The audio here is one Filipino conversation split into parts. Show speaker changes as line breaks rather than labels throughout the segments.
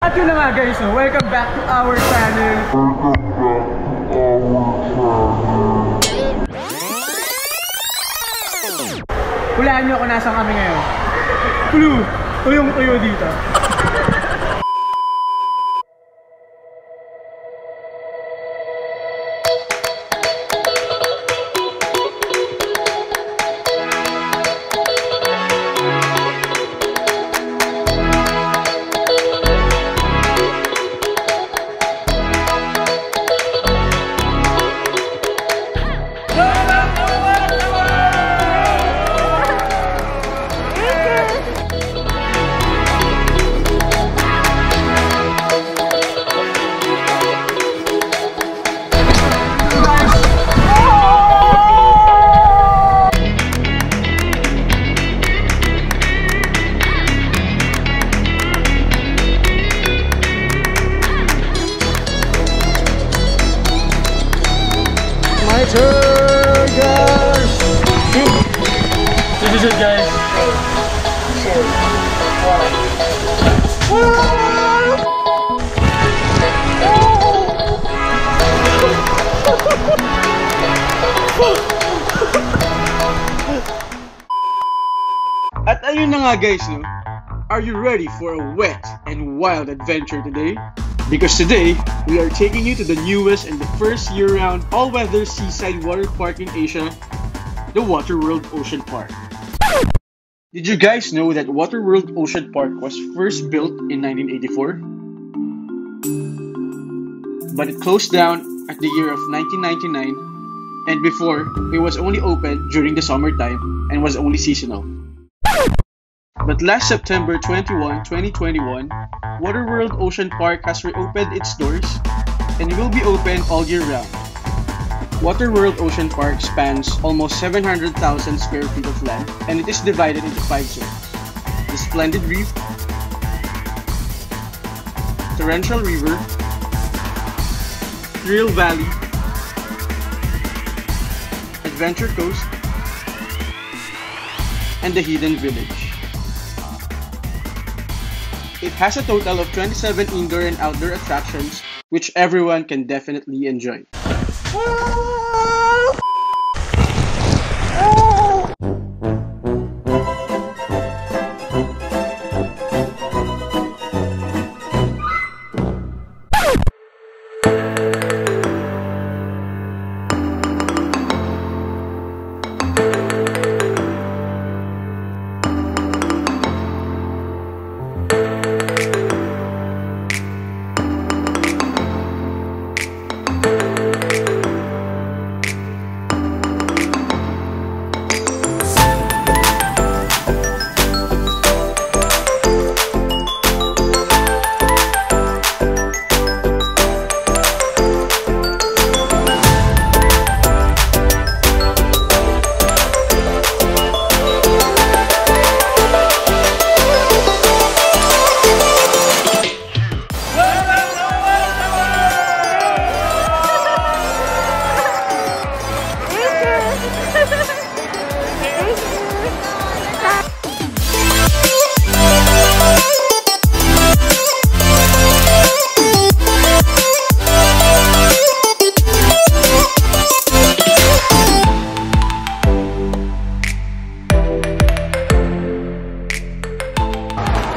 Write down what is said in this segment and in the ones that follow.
At yun na nga guys, so welcome back to our channel. Hulaan nyo kung nasan kami ngayon. Clue! Tuyong-tuyo dito. This is it, guys. At ayun na nga guys, no? Are you ready for a wet and wild adventure today? Because today, we are taking you to the newest and the first year-round all-weather seaside water park in Asia, the Waterworld Ocean Park. Did you guys know that Waterworld Ocean Park was first built in 1984? But it closed down at the year of 1999, and before, it was only open during the summertime and was only seasonal. But last September 21, 2021, Waterworld Ocean Park has reopened its doors and will be open all year round. Waterworld Ocean Park spans almost 700,000 square feet of land, and it is divided into 5 zones: the Splendid Reef, Torrential River, Thrill Valley, Adventure Coast, and the Hidden Village. It has a total of 27 indoor and outdoor attractions, which everyone can definitely enjoy.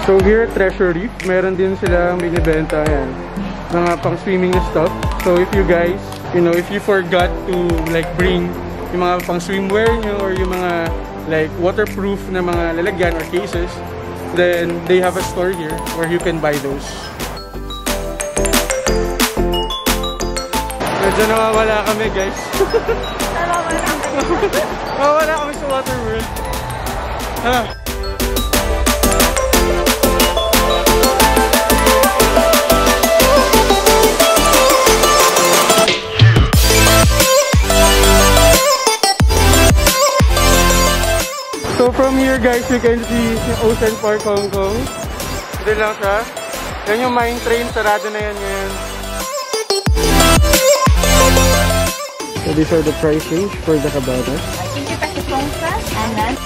So here at Treasure Reef, meron din silang binibenta yan, mga pang swimming na stuff. So if you guys, if you forgot to like bring yung mga pang swimwear nyo or yung mga like waterproof na mga lalagyan or cases, then they have a store here where you can buy those. Medyo nawawala kami guys. Nawawala kami sa Waterworld. So from here guys, you can see Ocean Park Hong Kong. Ito lang siya. Yan yung mine train, sarado na yan ngayon. So these are the price range for the cabana.
20 pesos long class and then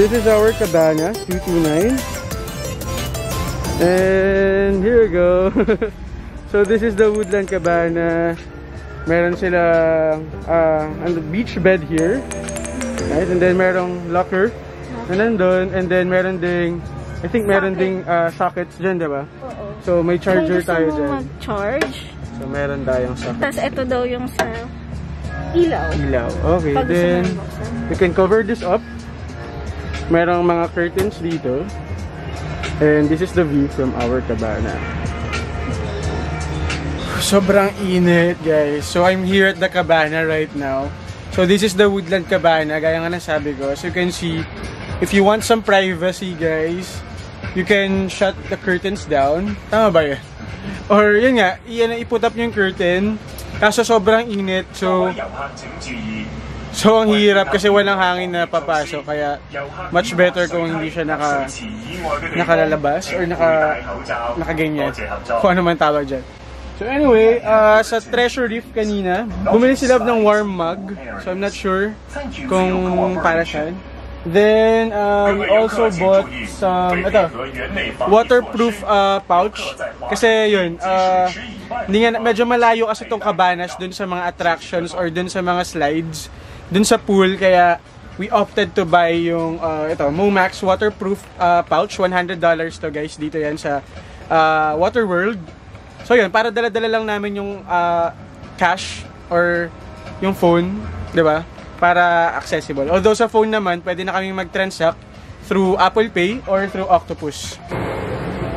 this is our cabana, 229. And here we go. So this is the Woodland Cabana. Meron sila beach bed here. Right? And then merong locker na nandun. And then meron ding, I think meron ding sockets dyan, diba?
Oo.
So may charger tayo dyan.
Mag-charge.
So meron tayong socket.
Tapos ito daw yung sa ilaw.
Ilaw. Okay,
Pag gusto
then
mo buksan.
we can cover this up. Merong mga curtains dito. And this is the view from our cabana. Sobrang init, guys. So I'm here at the cabana right now. So this is the Woodland Cabana, gaya nga nasabi ko. So you can see, if you want some privacy, guys, you can shut the curtains down. Tama ba yun? Or yun nga, i-put up yung curtain. Kaso sobrang init. So ang hirap kasi walang hangin na papasok. Kaya much better kung hindi siya nakalalabas or nakaganyan. Kung ano man tawag dyan. So anyway, sa Treasure Reef kanina, bumili sila ng warm mug. So I'm not sure kung para saan. Then, we also bought some, waterproof pouch. Kasi yun, medyo malayo kasi itong Cabanas dun sa mga attractions or dun sa mga slides. Dun sa pool, kaya we opted to buy yung Momax waterproof pouch. $100 to, guys. Dito yan sa Waterworld. So yun, para dala-dala lang namin yung cash or yung phone, di ba? Para accessible. Although sa phone naman, pwede na kaming mag-transact through Apple Pay or through Octopus.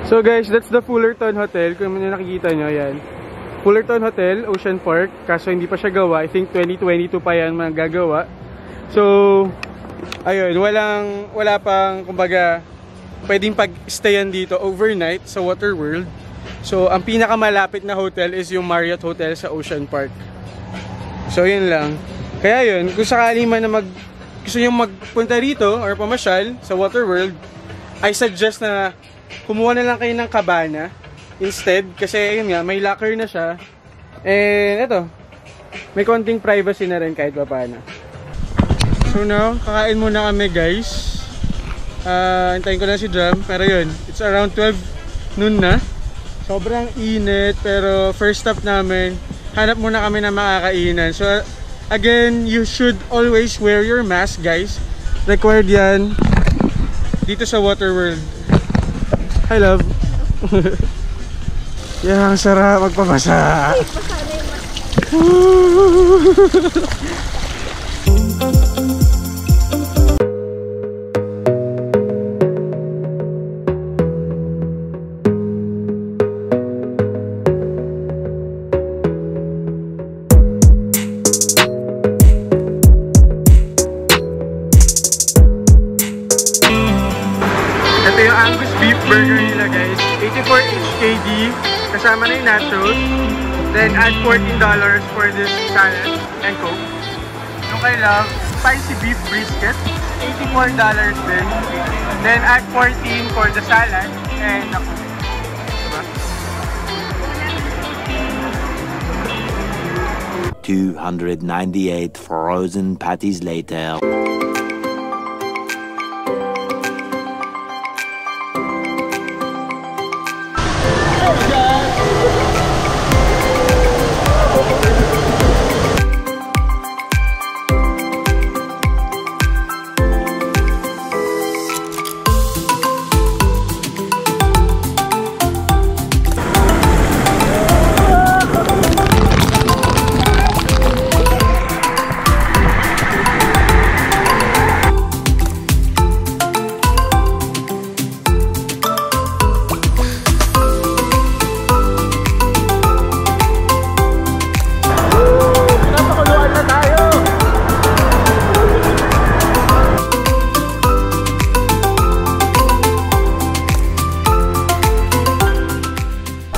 So guys, that's the Fullerton Hotel. Kung nakikita nyo, yan. Fullerton Hotel, Ocean Park. Kaso hindi pa siya gawa. I think 2022 pa yan magagawa. So, ayun, wala pang, kumbaga, pwedeng pag-stayan dito overnight sa Waterworld. So, ang pinakamalapit na hotel is yung Marriott Hotel sa Ocean Park. So, yun lang. Kaya yun, kung sakali man na gusto nyo magpunta rito or pamasyal sa Waterworld, I suggest na kumuha na lang kayo ng cabana instead. Kasi yun nga, may locker na siya. And eto, may konting privacy na rin kahit pa paano. So now, kakain muna kami, guys. Hintayin ko lang si Jam. Pero yun, it's around 12 noon na. Sobrang init, pero first stop namin, hanap muna kami ng makakainan. So again, you should always wear your mask, guys. Required yan dito sa Waterworld. Hi, love. Yan, sarap magpapasa. Ito yung Angus beef burger nila, guys. 84 HKD. Kasama na yung nachos. Then add $14 for this salad and coke. Yung kay love, spicy beef brisket. $84 din. Then add 14 for the salad and the coke. Diba?
298 frozen patties later.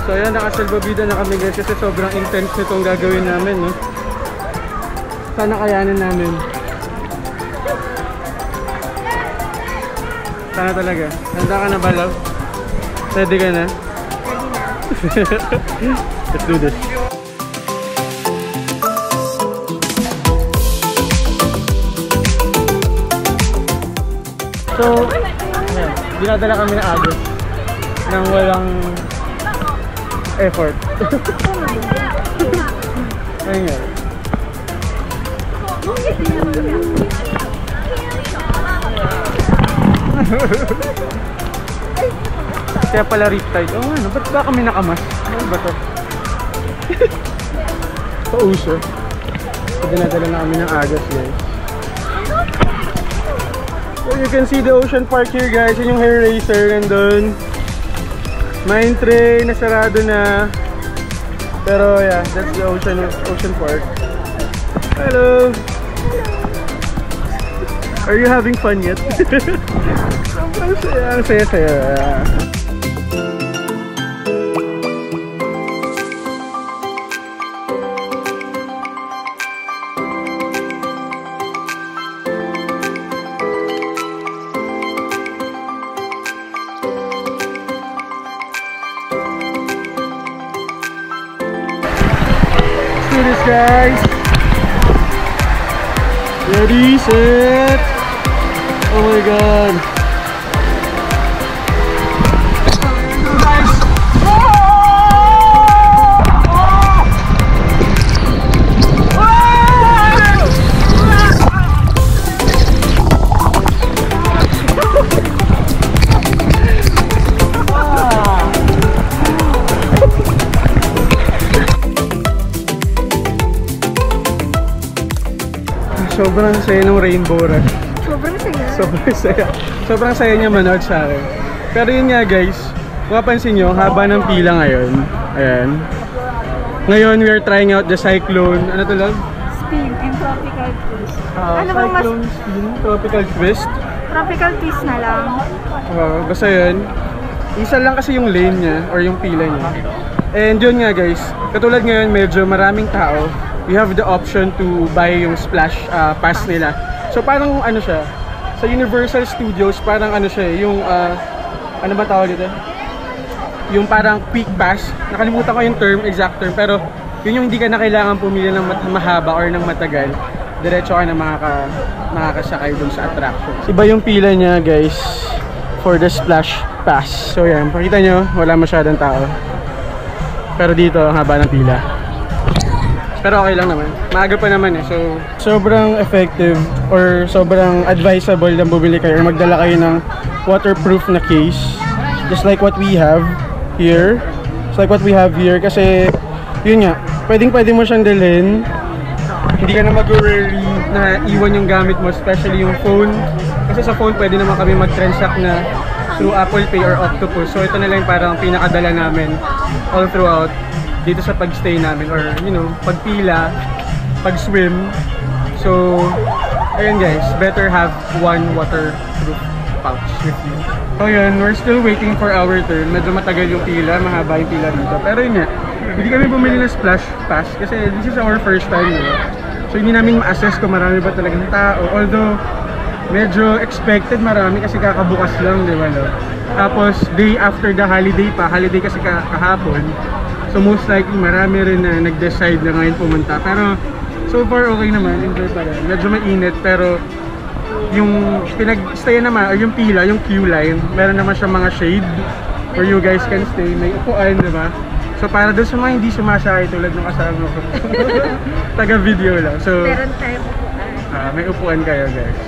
So ayan, nakasalbabida na kami, guys, kasi sobrang intense nitong gagawin namin, no? Sana kayanin namin. Sana talaga. Handa ka na ba, love? Ready ka na? Ready na. Let's do this. So, ayan, dinadala kami ng Agos nang walang effort. Ayun nga. Kaya pala riptide. Oo nga, ba't ba kami nakamas? Ano ba to? Pauso. So, dinadala na kami ng Agos, guys. So you can see the ocean park here, guys. Yun yung hair racer nandun. Mine train, nasarado na. Pero yeah, that's the ocean park. Hello! Are you having fun yet? Sobrang saya, ang saya-saya. Do this, guys. Ready, set. Oh my god. Sobrang saya ng Rainbow Rush.
Sobrang saya.
Sobrang saya. Sobrang saya niya manood sa akin. Pero yun nga, guys, mapapansin nyo, haba ng pila ngayon. Ayan. Ngayon, we are trying out the Cyclone. Ano to, love?
Spin and tropical twist. Ano bang mas
Cyclone Spin, Tropical Twist.
tropical twist na lang?
Basta yun. Isa lang kasi yung lane niya or yung pila niya. And yun nga, guys, katulad ngayon, medyo maraming tao. We have the option to buy yung splash pass nila. So parang ano siya, sa Universal Studios parang ano siya, yung ano ba tawag dito? Yung parang quick pass. Nakalimutan ko yung term, exact term, pero yun yung hindi ka na kailangan pumili ng mahaba or ng matagal. Diretso ka na makakasakay dun sa attraction. Iba yung pila niya, guys, for the splash pass. So yan, pakita nyo, wala masyadong tao. Pero dito, ang haba ng pila. Pero okay lang naman. Maaga pa naman eh. So, sobrang effective or sobrang advisable na bumili kayo or magdala kayo ng waterproof na case. Just like what we have here. Just like what we have here. Kasi, yun nga, pwede mo siyang dalhin. Hindi ka na mag-worry na iwan yung gamit mo, especially yung phone. Kasi sa phone, pwede naman kami mag-transact na through Apple Pay or Octopus. So, ito na lang parang pinakadala namin all throughout dito sa pag-stay namin or you know, pagpila, pag-swim. So, ayun guys, better have one waterproof pouch with you. So yun, we're still waiting for our turn. Medyo matagal yung pila, mahaba yung pila dito. Pero yun nga, hindi kami bumili ng splash pass kasi this is our first time. So hindi namin ma-assess kung marami ba talagang tao. Although, medyo expected marami kasi kakabukas lang, di ba? No? Tapos, day after the holiday pa, holiday kasi kahapon. So most likely marami rin na nag-decide na ngayon pumunta. Pero so far okay naman, enjoy pa rin. Medyo mainit pero yung pinag-stayan naman or yung pila, yung queue line, meron naman siya mga shade where you guys can stay. May upuan, diba? So para doon sa mga hindi sumasakay tulad ng kasama ko. Taga-video lang. So
Meron tayong upuan.
may upuan kayo, guys.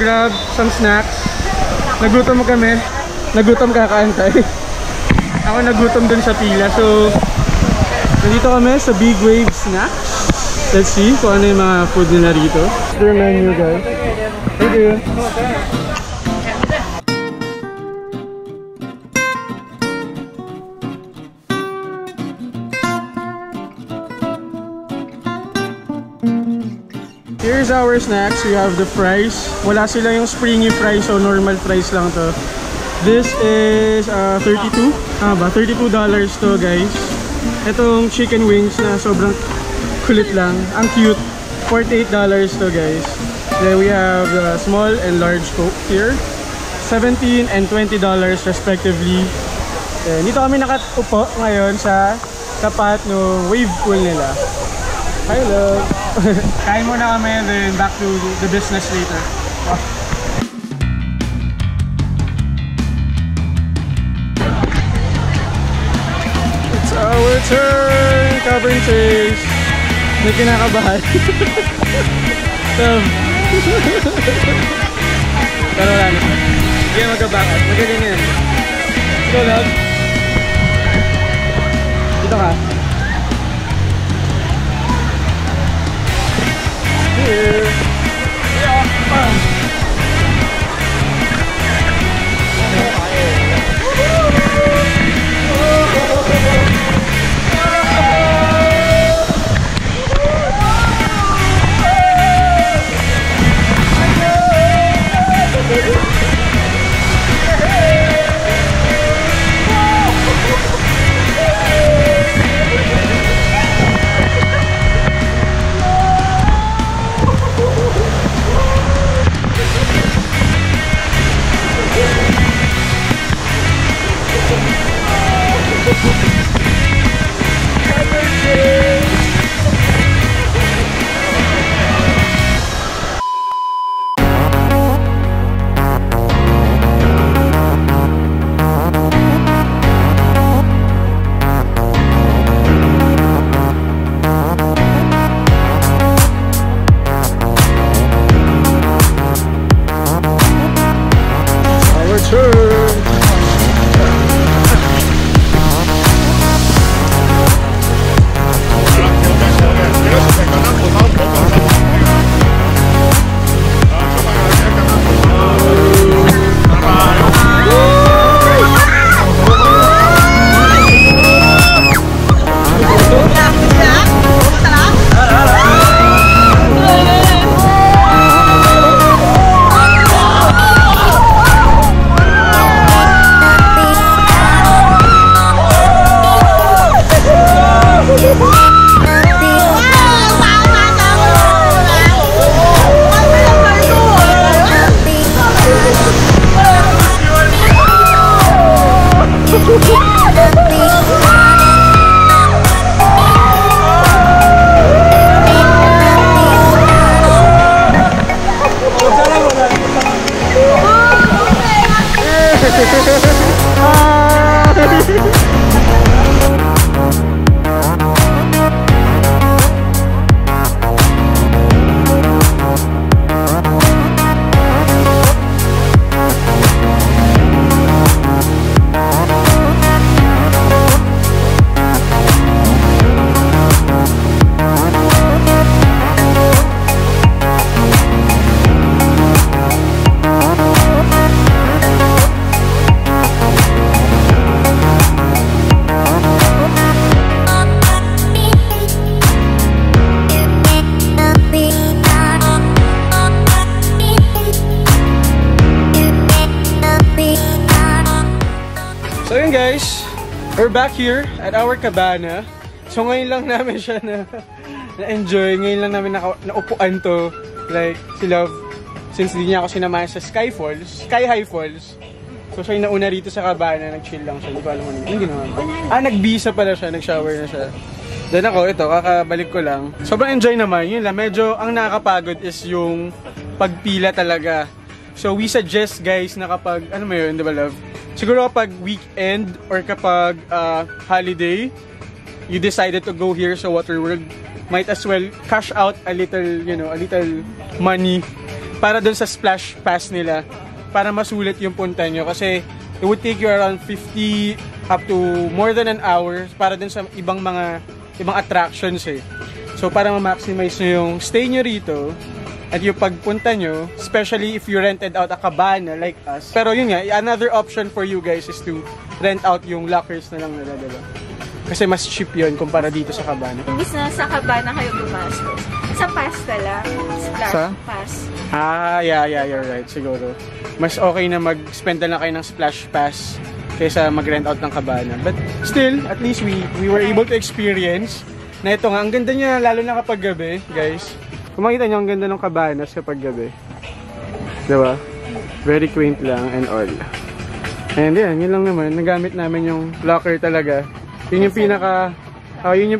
grab some snacks. Nagutom kami. Nagutom kakaantay. Ako nagutom dun sa pila. So, nandito kami sa Big Wave Snacks. Let's see kung ano yung mga food nila rito. Their menu, guys. Thank you. Here's our snacks. We have the fries. Wala sila yung springy fries, so normal fries lang to. This is $32. $32 to, guys. Itong chicken wings na sobrang kulit lang. Ang cute. $48 to, guys. Then we have the small and large Coke here. $17 and $20 respectively. Then dito kami nakaupo ngayon sa tapat ng wave pool nila. Hi, love. Kain muna kami and then back to the business later. It's our turn! Cover and chase! May kinakabahan. Love. Pero wala na. Hindi magka-back up. Magaling yan. Let's go, love. Dito ka. Here. Yeah. So yun guys, we're back here at our cabana. So ngayon lang namin siya na-enjoy. Ngayon lang namin naupuan to. Like, si Love, since di niya ako sinamahan sa Sky High Falls. So siya yung nauna rito sa cabana, nag-chill lang siya. Hindi ko alam ano yung ginawa. Nagbisa pala siya, nag-shower na siya. Then ako, ito, kakabalik ko lang. Sobrang enjoy naman. Yun lang, medyo ang nakakapagod is yung pagpila talaga. So we suggest guys na kapag, ano mo yun, di ba Love? Siguro kapag weekend or kapag holiday, you decided to go here sa Waterworld, might as well cash out a little, you know, a little money para dun sa splash pass nila para masulit yung punta nyo kasi it would take you around 50 up to more than an hour para dun sa ibang attractions eh. So para ma-maximize nyo yung stay nyo rito at yung pagpunta nyo, especially if you rented out a cabana like us. Pero yun nga, another option for you guys is to rent out yung lockers na lang nila, diba? Kasi mas cheap yun kumpara dito sa cabana.
Imbis na sa cabana kayo gumastos. Sa pass na lang. Splash
Sa?
pass.
Yeah, you're right, siguro. Mas okay na mag-spend na lang kayo ng splash pass kaysa mag-rent out ng cabana. But still, at least we were able to experience na ito nga. Ang ganda niya, lalo na kapag gabi, guys. Kung makita nyo, ang ganda ng cabanas kapag gabi. Diba? Very quaint lang and all. And yan, yun lang naman. Nagamit namin yung locker talaga. Yun yung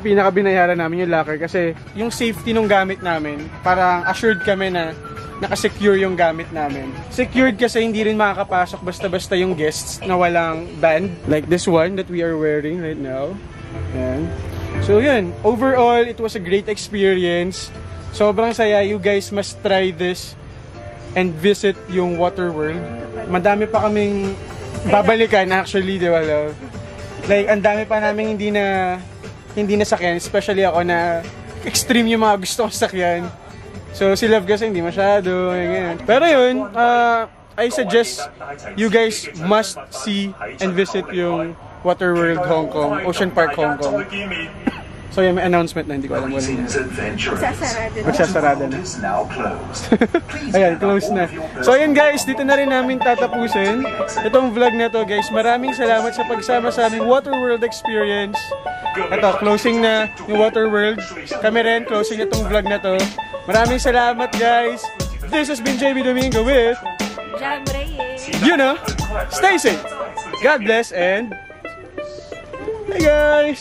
pinaka binayaran namin yung locker kasi yung safety nung gamit namin, parang assured kami na naka-secure yung gamit namin. Secured kasi hindi rin makakapasok basta-basta yung guests na walang band like this one that we are wearing right now. Ayan. So yun, overall it was a great experience. Sobrang saya. You guys must try this and visit yung Waterworld. Madami pa kaming babalikan actually, di ba? Like, ang dami pa namin hindi na sakyan, especially ako na extreme yung mga gusto kong sakyan. So, si Love kasi hindi masyado, ganyan. Pero yun, I suggest you guys must see and visit yung Waterworld Hong Kong, Ocean Park Hong Kong. So, yung may announcement na hindi ko alam wala na. Magsasarado na. Ayan, close na. So, ayan guys, dito na rin namin tatapusin itong vlog na to guys. Maraming salamat sa pagsama sa aming Waterworld experience. Ito, closing na yung Waterworld. Kami rin, closing itong vlog na to. Maraming salamat guys. This has been JB Domingo with
Jam Reyes.
You know, stay safe. God bless and hey guys.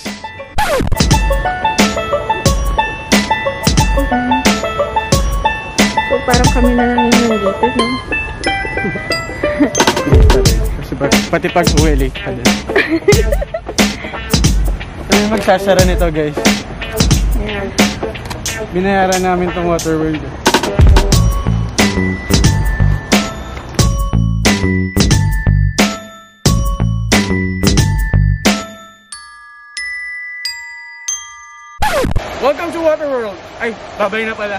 So parang kami na lang yung nandito, no?
Kasi pati pag uwi, late ka din. Kami magsasara nito guys.
Ayan.
Binayaran namin tong Waterworld. Welcome to Waterworld! Ay, babay na pala.